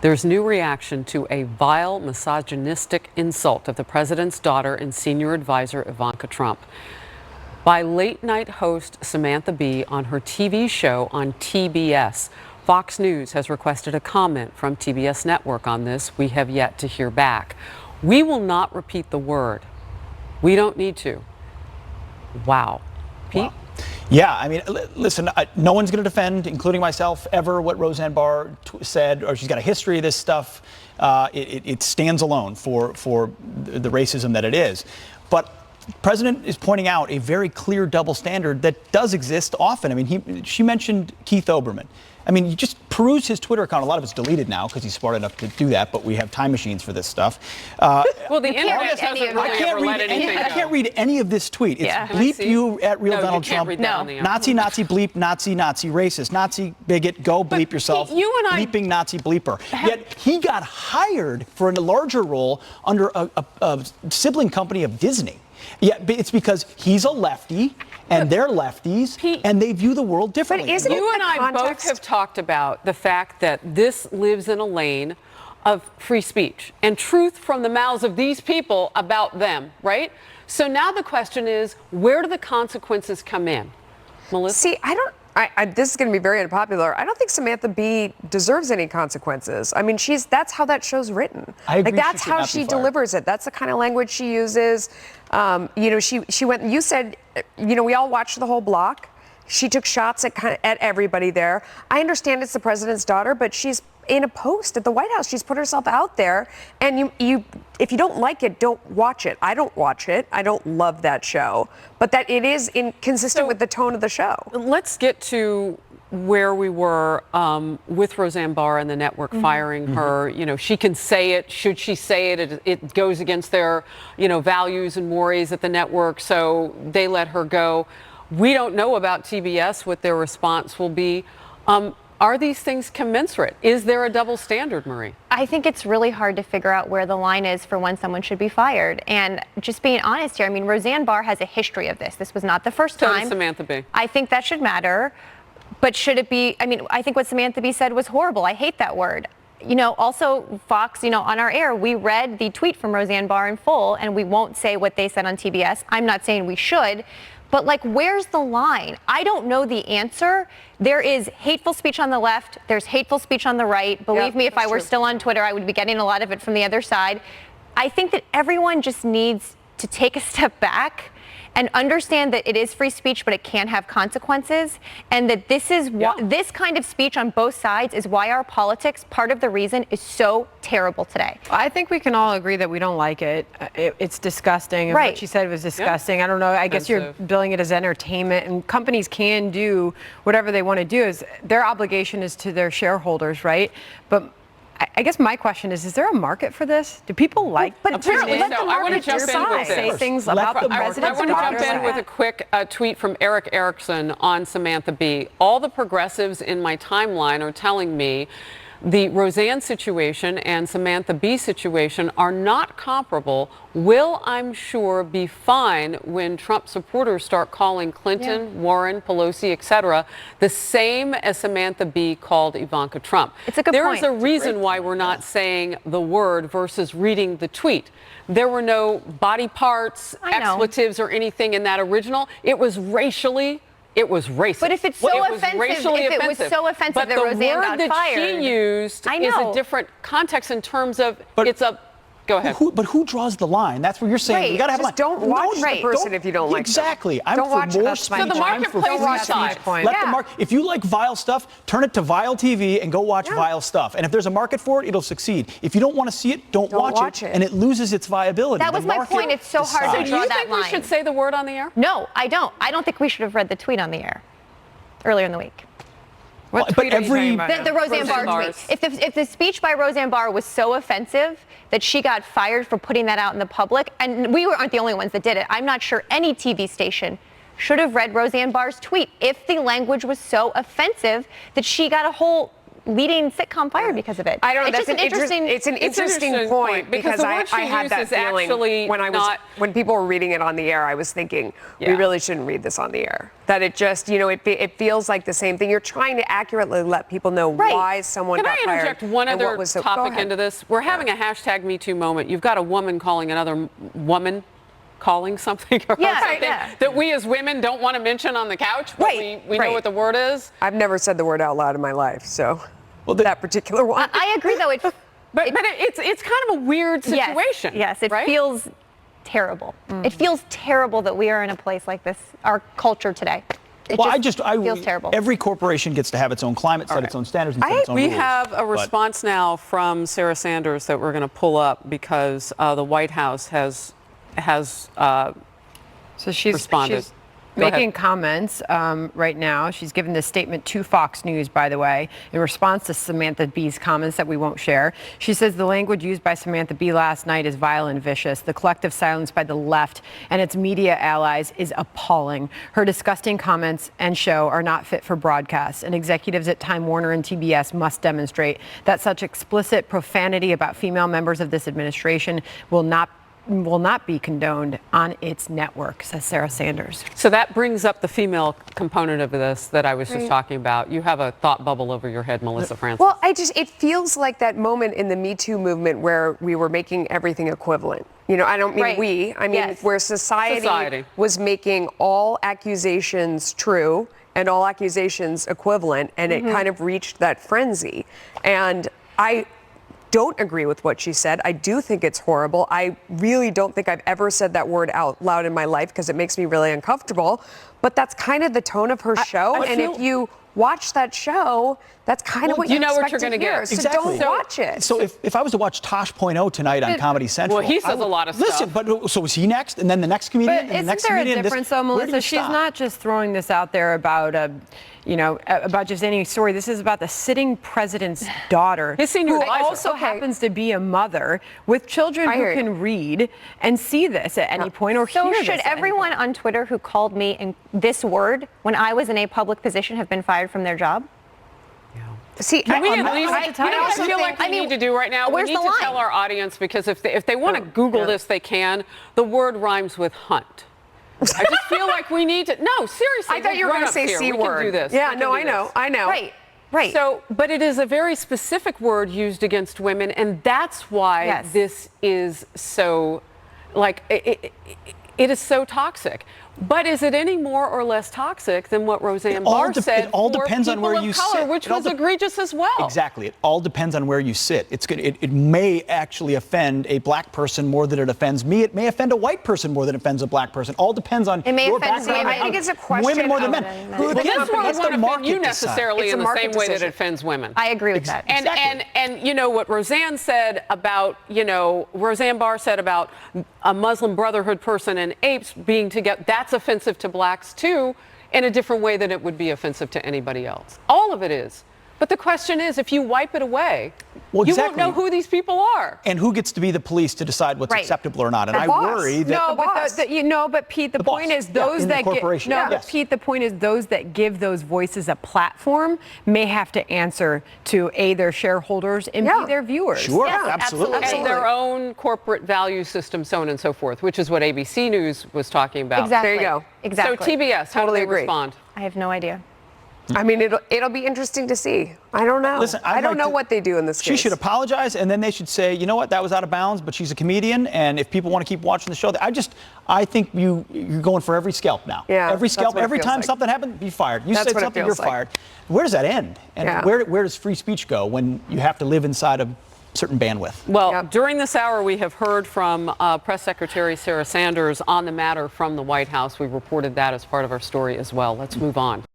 There's new reaction to a vile, misogynistic insult of the president's daughter and senior advisor, Ivanka Trump, by late-night host Samantha Bee on her TV show on TBS. Fox News has requested a comment from TBS Network on this. We have yet to hear back. We will not repeat the word. We don't need to. Wow. Pete? Wow. Yeah, I mean, listen, no one's going to defend, including myself, ever what Roseanne Barr said, or she's got a history of this stuff. It stands alone for the racism that it is. But the president is pointing out a very clear double standard that does exist often. I mean, she mentioned Keith Olbermann. I mean, you just peruse his Twitter account. A lot of it's deleted now because he's smart enough to do that, but we have time machines for this stuff. Well, the internet doesn't really ever let anything I can't read any of this tweet. It's bleep you at real Donald Trump. Nazi, Nazi, bleep, Nazi, Nazi, racist, Nazi, bigot, go bleep yourself. You and I bleeping Nazi bleeper. Yet he got hired for a larger role under a sibling company of Disney. Yeah, it's because he's a lefty and they're lefties, Pete, and they view the world differently. But isn't you and I both have talked about the fact that this lives in a lane of free speech and truth from the mouths of these people about them, right? So now the question is, where do the consequences come in? Melissa? See, this is going to be very unpopular. I don't think Samantha Bee deserves any consequences. I mean, that's how that show's written. I agree, that's how she delivers it. That's the kind of language she uses. She went. You said, we all watched the whole block. She took shots at everybody there. I understand it's the president's daughter, but she's in a post at the White House. She's put herself out there, and if you don't like it, don't watch it. I don't watch it. I don't love that show, but that it is consistent with the tone of the show. Let's get to where we were with Roseanne Barr and the network firing her. She can say it. Should she say it? It goes against their, values and mores at the network, so they let her go. We don't know about TBS what their response will be. Are these things commensurate? Is there a double standard, Marie? I think it's really hard to figure out where the line is for when someone should be fired. And just being honest here, I mean, Roseanne Barr has a history of this. This was not the first time. So does Samantha Bee. I think that should matter. But should it be? I mean, I think what Samantha Bee said was horrible. I hate that word. Also Fox, on our air, we read the tweet from Roseanne Barr in full, and we won't say what they said on TBS. I'm not saying we should. But where's the line? I don't know the answer. There is hateful speech on the left. There's hateful speech on the right. Believe me, if I were still on Twitter, I would be getting a lot of it from the other side. I think that everyone just needs to take a step back and understand that it is free speech, but it can have consequences, and that this is this kind of speech on both sides is why our politics, part of the reason, is so terrible today. I think we can all agree that we don't like it. It's disgusting. And what she said was disgusting. I don't know. I guess you're billing it as entertainment, and companies can do whatever they want to do. Is their obligation is to their shareholders, right? But I guess my question is there a market for this? Do people like? But apparently, I want to jump in with say things about the president. I want to jump in with a quick tweet from Eric Erickson on Samantha Bee. All the progressives in my timeline are telling me the Roseanne situation and Samantha Bee situation are not comparable. Will, I'm sure, be fine when Trump supporters start calling Clinton, Warren, Pelosi, etc., the same as Samantha Bee called Ivanka Trump. It's a good point. There is a reason why we're not saying the word versus reading the tweet. There were no body parts, expletives, or anything in that original. It was racist. But if it's so offensive, it was so offensive that Roseanne got fired. But the word that she used is a different context in terms of Go ahead. But who draws the line? That's what you're saying. You got to have a line. Don't watch the person if you don't like exactly. them. I'm for more speech. So the market plays each side. If you like vile stuff, turn it to Vile TV and go watch vile stuff. And if there's a market for it, it'll succeed. If you don't want to see it, don't watch it, and it loses its viability. That was my point. It's so hard to draw that line. Do you think we should say the word on the air? No, I don't. I don't think we should have read the tweet on the air earlier in the week. What tweet are you talking about? The Roseanne Barr tweet. If the speech by Roseanne Barr was so offensive that she got fired for putting that out in the public, and we aren't the only ones that did it, I'm not sure any TV station should have read Roseanne Barr's tweet if the language was so offensive that she got a whole leading sitcom fired because of it. I don't know. It's That's just an interesting. It's an interesting point because the word she I had that used is feeling actually when when people were reading it on the air. I was thinking we really shouldn't read this on the air. That it just it feels like the same thing. You're trying to accurately let people know why someone got fired. Can I interject one other topic into this? We're having a hashtag Me Too moment. You've got a woman calling another woman calling something or something that we as women don't want to mention on the couch, but we know what the word is. I've never said the word out loud in my life, so that particular one. I agree, though. But it's kind of a weird situation. Yes, it feels terrible. It feels terrible that we are in a place like this, our culture today. It feels terrible. Every corporation gets to have its own climate, set its own standards, and set its own rules. We have a response now from Sarah Sanders that we're going to pull up because the White House has so she's responded. She's making comments right now. She's given this statement to Fox News, by the way, in response to Samantha Bee's comments that we won't share. She says the language used by Samantha Bee last night is vile and vicious. The collective silence by the left and its media allies is appalling. Her disgusting comments and show are not fit for broadcast, and executives at Time Warner and TBS must demonstrate that such explicit profanity about female members of this administration will not be condoned on its network, says Sarah Sanders. So that brings up the female component of this that I was just talking about. You have a thought bubble over your head, Melissa Francis. Well, it feels like that moment in the Me Too movement where we were making everything equivalent. You know, I don't mean we, I mean where society was making all accusations true and all accusations equivalent, and it kind of reached that frenzy. And I don't agree with what she said. I do think it's horrible. I really don't think I've ever said that word out loud in my life because it makes me really uncomfortable. But that's kind of the tone of her show. And if you watch that show, that's kind of what you know what you're going to get. So don't watch it. So if I was to watch Tosh.0 tonight on Comedy Central, well, he says a lot of stuff. Listen, but so was he next, and then the next comedian, and the next comedian. Isn't there a difference, though, Melissa? She's not just throwing this out there about about just any story. This is about the sitting president's daughter, his senior who advisor. also happens to be a mother with children who can read and see this at any point or hear this. So should everyone on Twitter who called me in this word when I was in a public position have been fired from their job? See, can we at least, I feel like we need to do right now? We need to tell our audience, because if they want to Google this, they can. The word rhymes with hunt. I just feel like we need to. No, seriously. I thought you were going to say C word. We can do this. Yeah, no, I know. Right. So, but it is a very specific word used against women, and that's why this is so, it is so toxic. But is it any more or less toxic than what Roseanne Barr said? It all depends on where you sit, which was egregious as well. Exactly. It all depends on where you sit. It may actually offend a black person more than it offends me. It may offend a white person more than it offends a black person. All depends on your background. I think it's a question. Women more than men. But this won't offend you necessarily in the same way that it offends women. I agree with that. And you know what Roseanne said about, Roseanne Barr said about a Muslim Brotherhood person and apes being together. That's offensive to blacks too, in a different way than it would be offensive to anybody else. All of it is. But the question is, if you wipe it away, you won't know who these people are. And who gets to be the police to decide what's acceptable or not? And I worry that but Pete, the point is those that Pete, the point is those that give those voices a platform may have to answer to their shareholders and B, their viewers. Sure, absolutely. And their own corporate value system, so on and so forth, which is what ABC News was talking about. Exactly. There you go. Exactly. So TBS, how do they respond? I have no idea. I mean, it'll be interesting to see. I don't know. Listen, I don't know what they do in this case. She should apologize, and then they should say, you know what, that was out of bounds, but she's a comedian, and if people want to keep watching the show, I think you're going for every scalp now. Yeah, every scalp, every time something happens, be fired. You say something, you're fired. Where does that end? And where does free speech go when you have to live inside a certain bandwidth? Well, during this hour, we have heard from Press Secretary Sarah Sanders on the matter from the White House. We reported that as part of our story as well. Let's move on.